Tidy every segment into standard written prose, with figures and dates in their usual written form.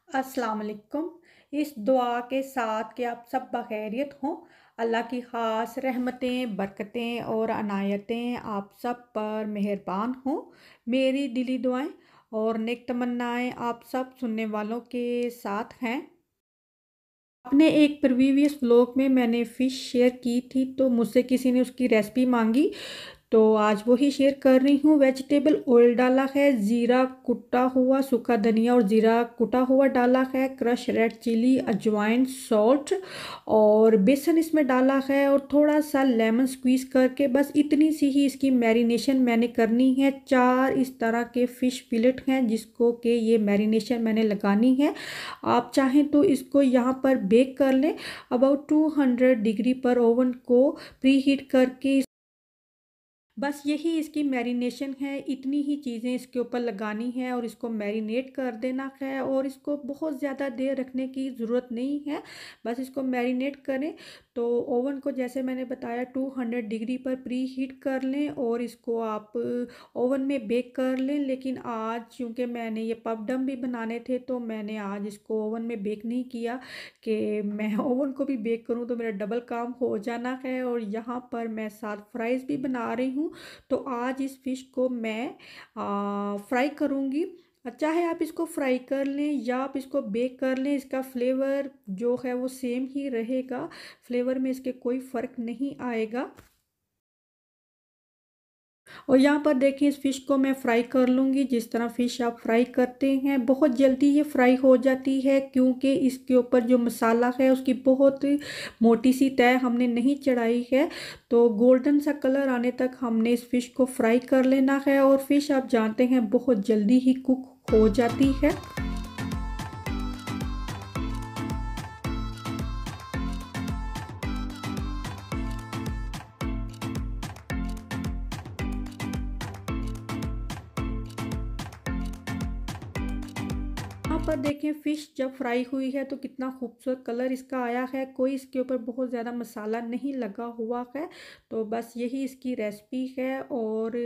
अस्सलाम वालेकुम। इस दुआ के साथ कि आप सब बखैरियत हों। अल्लाह की ख़ास रहमतें, बरकतें और अनायतें आप सब पर मेहरबान हों। मेरी दिली दुआएं और नेक तमन्नाएं आप सब सुनने वालों के साथ हैं। अपने एक प्रीवियस व्लॉग में मैंने फ़िश शेयर की थी, तो मुझसे किसी ने उसकी रेसिपी मांगी, तो आज वही शेयर कर रही हूँ। वेजिटेबल ऑयल डाला है, ज़ीरा कुटा हुआ, सूखा धनिया और ज़ीरा कुटा हुआ डाला है, क्रश रेड चिली, अजवाइन, सॉल्ट और बेसन इसमें डाला है और थोड़ा सा लेमन स्क्वीज़ करके बस इतनी सी ही इसकी मैरिनेशन मैंने करनी है। 4 इस तरह के फ़िश फिलेट हैं जिसको कि ये मैरिनेशन मैंने लगानी है। आप चाहें तो इसको यहाँ पर बेक कर लें। अबाउट 200 डिग्री पर ओवन को प्री हीट करके बस यही इसकी मैरिनेशन है। इतनी ही चीज़ें इसके ऊपर लगानी है और इसको मैरिनेट कर देना है और इसको बहुत ज़्यादा देर रखने की ज़रूरत नहीं है। बस इसको मैरिनेट करें। तो ओवन को जैसे मैंने बताया 200 डिग्री पर प्री हीट कर लें और इसको आप ओवन में बेक कर लें। लेकिन आज चूँकि मैंने ये पपडम भी बनाने थे, तो मैंने आज इसको ओवन में बेक नहीं किया कि मैं ओवन को भी बेक करूं तो मेरा डबल काम हो जाना है। और यहाँ पर मैं साथ फ्राइज़ भी बना रही हूँ। तो आज इस फ़िश को मैं फ्राई करूँगी। चाहे आप इसको फ्राई कर लें या आप इसको बेक कर लें, इसका फ्लेवर जो है वो सेम ही रहेगा। फ्लेवर में इसके कोई फ़र्क नहीं आएगा। और यहाँ पर देखिए, इस फ़िश को मैं फ्राई कर लूँगी जिस तरह फ़िश आप फ्राई करते हैं। बहुत जल्दी ये फ्राई हो जाती है क्योंकि इसके ऊपर जो मसाला है उसकी बहुत मोटी सी तह हमने नहीं चढ़ाई है। तो गोल्डन सा कलर आने तक हमने इस फ़िश को फ्राई कर लेना है। और फ़िश आप जानते हैं बहुत जल्दी ही कुक हो जाती है। यहाँ पर देखें, फ़िश जब फ्राई हुई है तो कितना खूबसूरत कलर इसका आया है। कोई इसके ऊपर बहुत ज़्यादा मसाला नहीं लगा हुआ है। तो बस यही इसकी रेसिपी है। और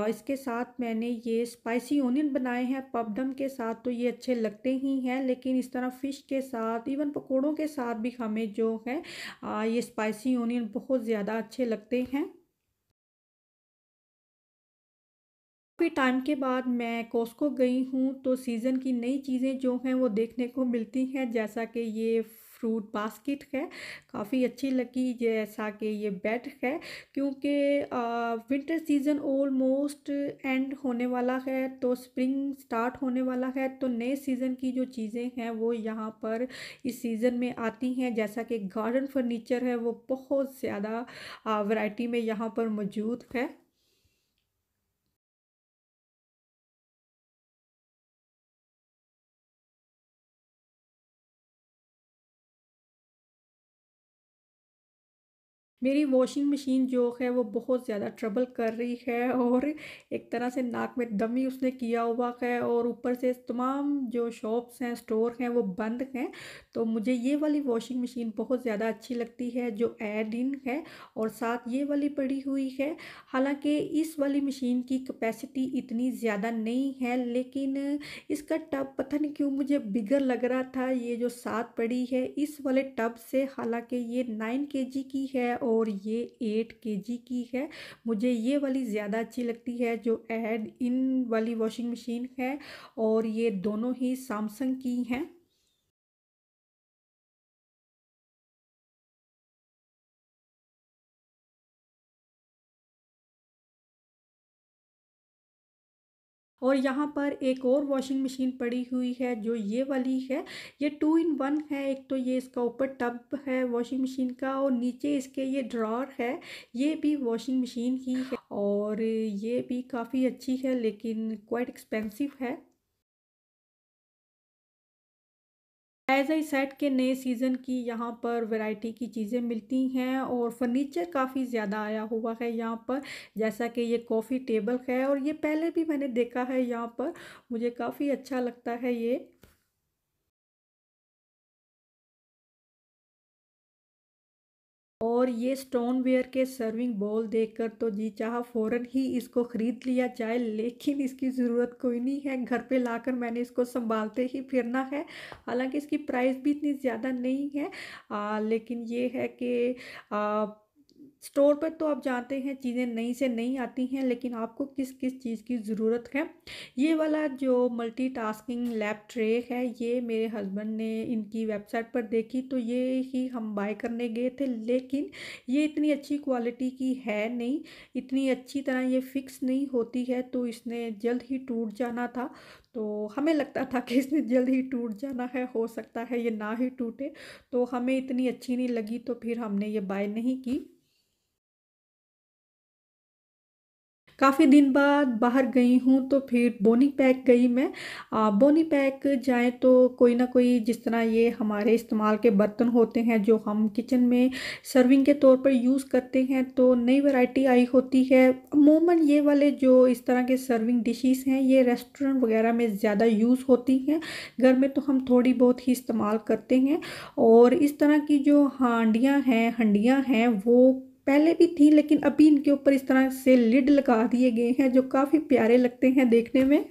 इसके साथ मैंने ये स्पाइसी ओनियन बनाए हैं पपडम के साथ, तो ये अच्छे लगते ही हैं। लेकिन इस तरह फ़िश के साथ, इवन पकौड़ों के साथ भी हमें जो है ये स्पाइसी ओनियन बहुत ज़्यादा अच्छे लगते हैं। काफ़ी टाइम के बाद मैं कॉस्को गई हूँ, तो सीज़न की नई चीज़ें जो हैं वो देखने को मिलती हैं। जैसा कि ये फ्रूट बास्केट है, काफ़ी अच्छी लगी। जैसा कि ये बेड है, क्योंकि विंटर सीज़न ऑलमोस्ट एंड होने वाला है, तो स्प्रिंग स्टार्ट होने वाला है। तो नए सीज़न की जो चीज़ें हैं वो यहाँ पर इस सीज़न में आती हैं। जैसा कि गार्डन फर्नीचर है वो बहुत ज़्यादा वैरायटी में यहाँ पर मौजूद है। मेरी वॉशिंग मशीन जो है वो बहुत ज़्यादा ट्रबल कर रही है और एक तरह से नाक में दम ही उसने किया हुआ है। और ऊपर से तमाम जो शॉप्स हैं, स्टोर हैं, वो बंद हैं। तो मुझे ये वाली वॉशिंग मशीन बहुत ज़्यादा अच्छी लगती है जो एड इन है। और साथ ये वाली पड़ी हुई है। हालांकि इस वाली मशीन की कैपेसिटी इतनी ज़्यादा नहीं है, लेकिन इसका टब पता नहीं क्यों मुझे बिगर लग रहा था। ये जो साथ पड़ी है इस वाले टब से, हालांकि ये 9 kg की है और ये 8 kg की है। मुझे ये वाली ज़्यादा अच्छी लगती है जो ऐड इन वाली वॉशिंग मशीन है। और ये दोनों ही सैमसंग की हैं। और यहाँ पर एक और वॉशिंग मशीन पड़ी हुई है जो ये वाली है। ये 2 in 1 है। एक तो ये इसका ऊपर टब है वॉशिंग मशीन का और नीचे इसके ये ड्रॉर है। ये भी वॉशिंग मशीन ही है और ये भी काफ़ी अच्छी है, लेकिन क्वाइट एक्सपेंसिव है। एज आई सेड के नए सीज़न की यहाँ पर वैरायटी की चीज़ें मिलती हैं और फर्नीचर काफ़ी ज़्यादा आया हुआ है यहाँ पर। जैसा कि ये कॉफ़ी टेबल है और ये पहले भी मैंने देखा है यहाँ पर। मुझे काफ़ी अच्छा लगता है ये। और ये स्टोनवेयर के सर्विंग बोल देखकर तो जी चाहा फ़ौरन ही इसको ख़रीद लिया जाए, लेकिन इसकी ज़रूरत कोई नहीं है। घर पे लाकर मैंने इसको सँभालते ही फिरना है। हालाँकि इसकी प्राइस भी इतनी ज़्यादा नहीं है, लेकिन ये है कि अ, स्टोर पर तो आप जानते हैं चीज़ें नई से नई आती हैं, लेकिन आपको किस-किस चीज़ की ज़रूरत है। ये वाला जो मल्टीटास्किंग लैप ट्रे है, ये मेरे हस्बैंड ने इनकी वेबसाइट पर देखी तो ये ही हम बाय करने गए थे, लेकिन ये इतनी अच्छी क्वालिटी की है नहीं, इतनी अच्छी तरह ये फिक्स नहीं होती है, तो इसने जल्द ही टूट जाना था। तो हमें लगता था कि इसने जल्द ही टूट जाना है, हो सकता है ये ना ही टूटे, तो हमें इतनी अच्छी नहीं लगी, तो फिर हमने ये बाय नहीं की। काफ़ी दिन बाद बाहर गई हूँ तो फिर बोनी पैक गई मैं। बोनी पैक जाएँ तो कोई ना कोई, जिस तरह ये हमारे इस्तेमाल के बर्तन होते हैं जो हम किचन में सर्विंग के तौर पर यूज़ करते हैं, तो नई वैरायटी आई होती है। अमूमन ये वाले जो इस तरह के सर्विंग डिशेज़ हैं ये रेस्टोरेंट वगैरह में ज़्यादा यूज़ होती हैं। घर में तो हम थोड़ी बहुत ही इस्तेमाल करते हैं। और इस तरह की जो हांडियाँ हैं, हंडियाँ हैं, वो पहले भी थी, लेकिन अभी इनके ऊपर इस तरह से लिड लगा दिए गए हैं जो काफ़ी प्यारे लगते हैं देखने में।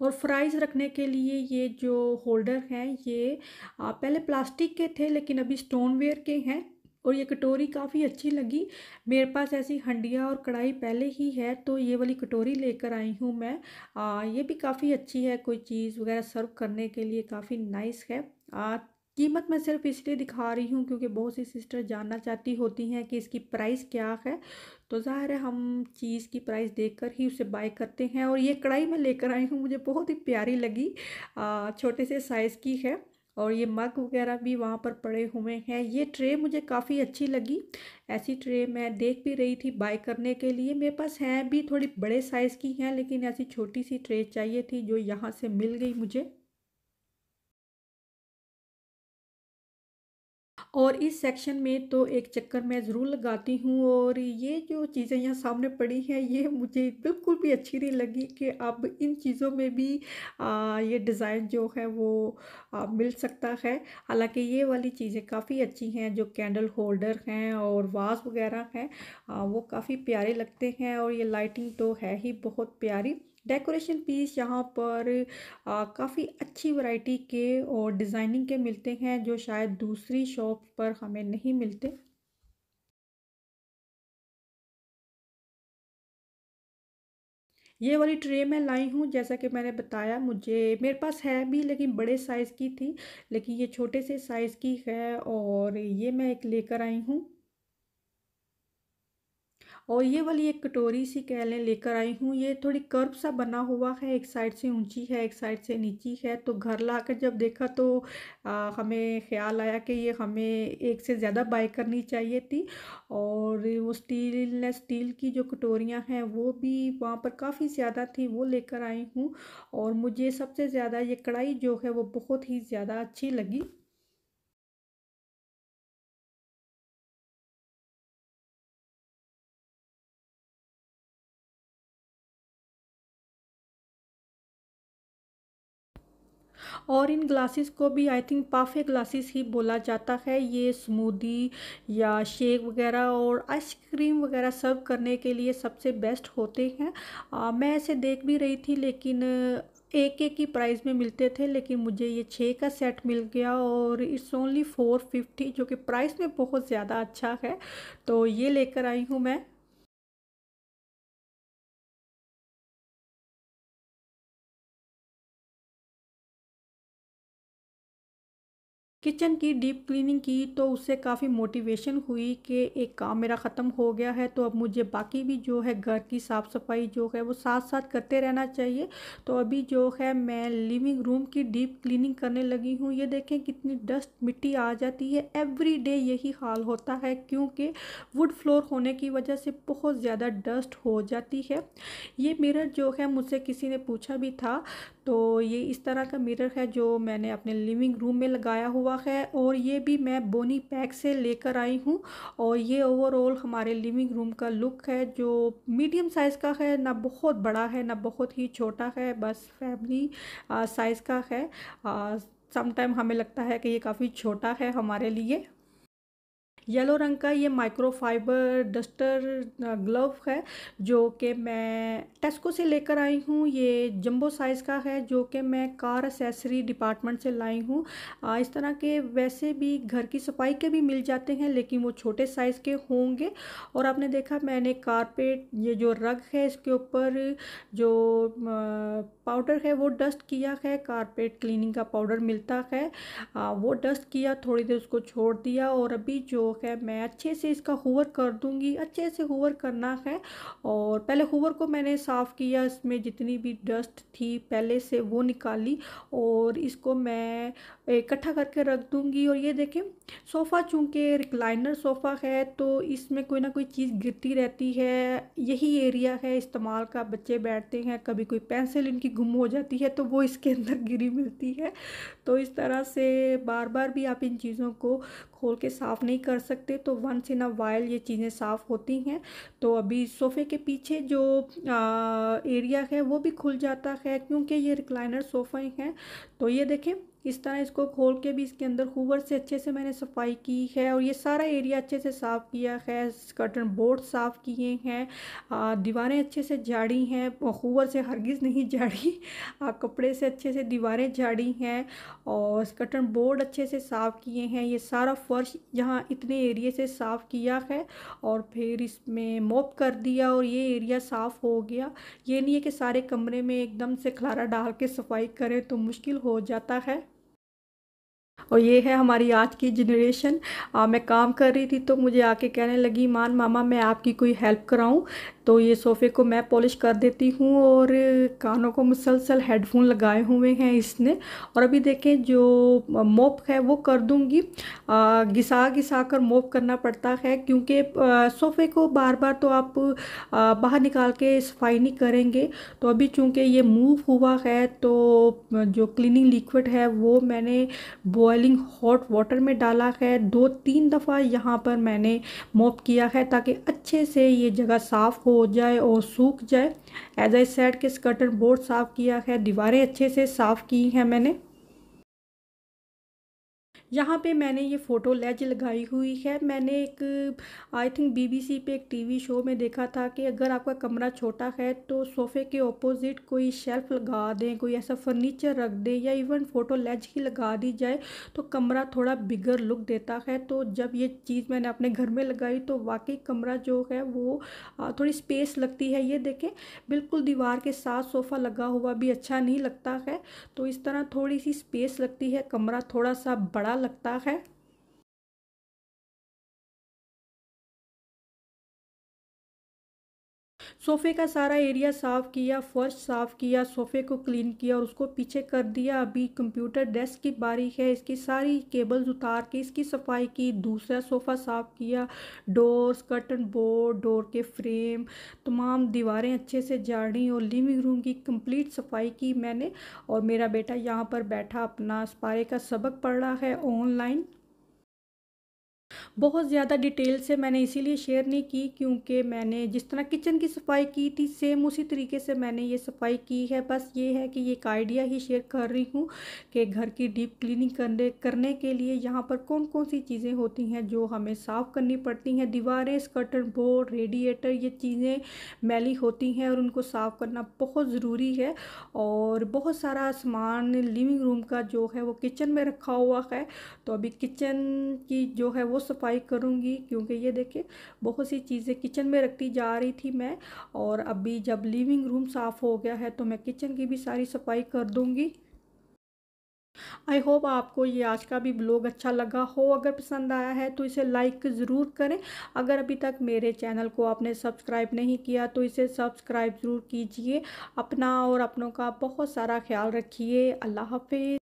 और फ्राइज़ रखने के लिए ये जो होल्डर हैं ये पहले प्लास्टिक के थे, लेकिन अभी स्टोनवेयर के हैं। और ये कटोरी काफ़ी अच्छी लगी। मेरे पास ऐसी हंडिया और कढ़ाई पहले ही है, तो ये वाली कटोरी लेकर आई हूँ मैं। ये भी काफ़ी अच्छी है, कोई चीज़ वगैरह सर्व करने के लिए काफ़ी नाइस है। कीमत मैं सिर्फ इसलिए दिखा रही हूँ क्योंकि बहुत सी सिस्टर जानना चाहती होती हैं कि इसकी प्राइस क्या है। तो ज़ाहिर है हम चीज़ की प्राइस देखकर ही उसे बाय करते हैं। और ये कढ़ाई मैं लेकर आई हूँ, मुझे बहुत ही प्यारी लगी। छोटे से साइज़ की है। और ये मग वगैरह भी वहाँ पर पड़े हुए हैं। ये ट्रे मुझे काफ़ी अच्छी लगी। ऐसी ट्रे मैं देख भी रही थी बाय करने के लिए। मेरे पास हैं भी, थोड़ी बड़े साइज़ की हैं, लेकिन ऐसी छोटी सी ट्रे चाहिए थी जो यहाँ से मिल गई मुझे। और इस सेक्शन में तो एक चक्कर मैं ज़रूर लगाती हूँ। और ये जो चीज़ें यहाँ सामने पड़ी हैं ये मुझे बिल्कुल भी अच्छी नहीं लगी कि अब इन चीज़ों में भी ये डिज़ाइन जो है वो मिल सकता है। हालांकि ये वाली चीज़ें काफ़ी अच्छी हैं, जो कैंडल होल्डर हैं और वाज वगैरह हैं, वो काफ़ी प्यारे लगते हैं। और ये लाइटिंग तो है ही बहुत प्यारी। डेकोरेशन पीस यहाँ पर काफ़ी अच्छी वैरायटी के और डिज़ाइनिंग के मिलते हैं जो शायद दूसरी शॉप पर हमें नहीं मिलते। ये वाली ट्रे मैं लाई हूँ, जैसा कि मैंने बताया, मुझे मेरे पास है भी, लेकिन बड़े साइज़ की थी, लेकिन ये छोटे से साइज़ की है और ये मैं एक लेकर आई हूँ। और ये वाली एक कटोरी सी कह लें लेकर आई हूँ। ये थोड़ी कर्व सा बना हुआ है, एक साइड से ऊंची है, एक साइड से नीची है। तो घर लाकर जब देखा तो हमें ख्याल आया कि ये हमें एक से ज़्यादा बाय करनी चाहिए थी। और वो स्टील की जो कटोरियाँ हैं वो भी वहाँ पर काफ़ी ज़्यादा थी, वो लेकर आई हूँ। और मुझे सबसे ज़्यादा ये कढ़ाई जो है वो बहुत ही ज़्यादा अच्छी लगी। और इन ग्लासेस को भी आई थिंक पाफे ग्लासेस ही बोला जाता है। ये स्मूदी या शेक वगैरह और आइसक्रीम वगैरह सर्व करने के लिए सबसे बेस्ट होते हैं। मैं ऐसे देख भी रही थी, लेकिन एक एक की प्राइस में मिलते थे, लेकिन मुझे ये 6 का सेट मिल गया और इट्स ओनली 450, जो कि प्राइस में बहुत ज़्यादा अच्छा है। तो ये लेकर आई हूँ मैं। किचन की डीप क्लीनिंग की तो उससे काफ़ी मोटिवेशन हुई कि एक काम मेरा ख़त्म हो गया है, तो अब मुझे बाकी भी जो है घर की साफ़ सफाई जो है वो साथ साथ करते रहना चाहिए। तो अभी जो है मैं लिविंग रूम की डीप क्लीनिंग करने लगी हूँ। ये देखें कितनी डस्ट मिट्टी आ जाती है, एवरी डे यही हाल होता है, क्योंकि वुड फ्लोर होने की वजह से बहुत ज़्यादा डस्ट हो जाती है। ये मिरर जो है मुझसे किसी ने पूछा भी था, तो ये इस तरह का मिरर है जो मैंने अपने लिविंग रूम में लगाया हुआ है। और ये भी मैं बोनी पैक से लेकर आई हूँ। और ये ओवरऑल हमारे लिविंग रूम का लुक है, जो मीडियम साइज़ का है, ना बहुत बड़ा है ना बहुत ही छोटा है, बस फैमिली साइज़ का है। सम टाइम हमें लगता है कि ये काफ़ी छोटा है हमारे लिए। येलो रंग का ये माइक्रोफाइबर डस्टर ग्लव है, जो कि मैं टेस्को से लेकर आई हूँ। ये जंबो साइज़ का है, जो कि मैं कार एक्सेसरी डिपार्टमेंट से लाई हूँ। इस तरह के वैसे भी घर की सफाई के भी मिल जाते हैं, लेकिन वो छोटे साइज़ के होंगे। और आपने देखा मैंने कारपेट, ये जो रग है इसके ऊपर जो पाउडर है वो डस्ट किया है। कारपेट क्लीनिंग का पाउडर मिलता है, वो डस्ट किया, थोड़ी देर उसको छोड़ दिया और अभी जो है मैं अच्छे से इसका हूवर कर दूंगी। अच्छे से हूवर करना है और पहले हूवर को मैंने साफ़ किया, इसमें जितनी भी डस्ट थी पहले से वो निकाली और इसको मैं इकट्ठा करके रख दूंगी। और ये देखें, सोफ़ा चूँकि रिक्लाइनर सोफ़ा है तो इसमें कोई ना कोई चीज़ गिरती रहती है। यही एरिया है इस्तेमाल का, बच्चे बैठते हैं, कभी कोई पेंसिल इनकी गुम हो जाती है तो वो इसके अंदर गिरी मिलती है। तो इस तरह से बार बार भी आप इन चीज़ों को खोल के साफ़ नहीं कर सकते, तो वंस इन अ वाइल ये चीज़ें साफ़ होती हैं। तो अभी सोफ़े के पीछे जो एरिया है वो भी खुल जाता है, क्योंकि ये रिक्लाइनर सोफ़ा हैं। तो ये देखें, इस तरह इसको खोल के भी इसके अंदर हूवर से अच्छे से मैंने सफाई की है और ये सारा एरिया अच्छे से साफ़ किया है। कर्टन बोर्ड साफ़ किए हैं, दीवारें अच्छे से झाड़ी हैं, हूवर से हरगिज़ नहीं झाड़ी, कपड़े से अच्छे से दीवारें झाड़ी हैं और कर्टन बोर्ड अच्छे से साफ़ किए हैं। ये सारा फर्श यहाँ इतने एरिया से साफ़ किया है और फिर इसमें मॉप कर दिया और ये एरिया साफ़ हो गया। ये नहीं है कि सारे कमरे में एकदम से खलारा डाल के सफाई करें तो मुश्किल हो जाता है। और ये है हमारी आज की जनरेशन। मैं काम कर रही थी तो मुझे आके कहने लगी, मान मामा मैं आपकी कोई हेल्प कराऊं। तो ये सोफ़े को मैं पॉलिश कर देती हूँ और कानों को मुसलसल हेडफोन लगाए हुए हैं इसने। और अभी देखें जो मोप है वो कर दूँगी। घिसा घिसा कर मोप करना पड़ता है, क्योंकि सोफ़े को बार बार तो आप बाहर निकाल के सफाई नहीं करेंगे। तो अभी चूँकि ये मूव हुआ है तो जो क्लीनिंग लिक्विड है वो मैंने बॉइलिंग हॉट वाटर में डाला है। 2-3 दफ़ा यहाँ पर मैंने मॉप किया है ताकि अच्छे से ये जगह साफ़ हो जाए और सूख जाए। एज आई सेड के कर्टन बोर्ड साफ़ किया है, दीवारें अच्छे से साफ़ की हैं मैंने। यहाँ पे मैंने ये फ़ोटो लेज लगाई हुई है। मैंने एक आई थिंक बीबीसी पे एक टीवी शो में देखा था कि अगर आपका कमरा छोटा है तो सोफ़े के ऑपोजिट कोई शेल्फ लगा दें, कोई ऐसा फर्नीचर रख दें या इवन फ़ोटो लेज ही लगा दी जाए तो कमरा थोड़ा बिगर लुक देता है। तो जब ये चीज़ मैंने अपने घर में लगाई तो वाकई कमरा जो है वो थोड़ी स्पेस लगती है। ये देखें, बिल्कुल दीवार के साथ सोफ़ा लगा हुआ भी अच्छा नहीं लगता है, तो इस तरह थोड़ी सी स्पेस लगती है, कमरा थोड़ा सा बड़ा लगता है। सोफ़े का सारा एरिया साफ़ किया, फर्श साफ़ किया, सोफ़े को क्लीन किया और उसको पीछे कर दिया। अभी कंप्यूटर डेस्क की बारी है, इसकी सारी केबल्स उतार के इसकी सफाई की। दूसरा सोफ़ा साफ़ किया, डोर्स, कर्टन बोर्ड, डोर के फ्रेम, तमाम दीवारें अच्छे से झाड़ी और लिविंग रूम की कंप्लीट सफाई की मैंने। और मेरा बेटा यहाँ पर बैठा अपना स्पारे का सबक पढ़ रहा है ऑनलाइन। बहुत ज़्यादा डिटेल से मैंने इसीलिए शेयर नहीं की क्योंकि मैंने जिस तरह किचन की सफाई की थी सेम उसी तरीके से मैंने ये सफाई की है। बस ये है कि ये एक आइडिया ही शेयर कर रही हूँ कि घर की डीप क्लीनिंग करने के लिए यहाँ पर कौन कौन सी चीज़ें होती हैं जो हमें साफ़ करनी पड़ती हैं। दीवारें, कर्टन बोर्ड, रेडिएटर, ये चीज़ें मैली होती हैं और उनको साफ़ करना बहुत ज़रूरी है। और बहुत सारा सामान लिविंग रूम का जो है वो किचन में रखा हुआ है, तो अभी किचन की जो है वो सफाई करूँगी। क्योंकि ये देखिए, बहुत सी चीज़ें किचन में रखती जा रही थी मैं, और अभी जब लिविंग रूम साफ़ हो गया है तो मैं किचन की भी सारी सफाई कर दूँगी। आई होप आपको ये आज का भी ब्लॉग अच्छा लगा हो। अगर पसंद आया है तो इसे लाइक ज़रूर करें। अगर अभी तक मेरे चैनल को आपने सब्सक्राइब नहीं किया तो इसे सब्सक्राइब ज़रूर कीजिए। अपना और अपनों का बहुत सारा ख्याल रखिए। अल्लाह हाफिज़।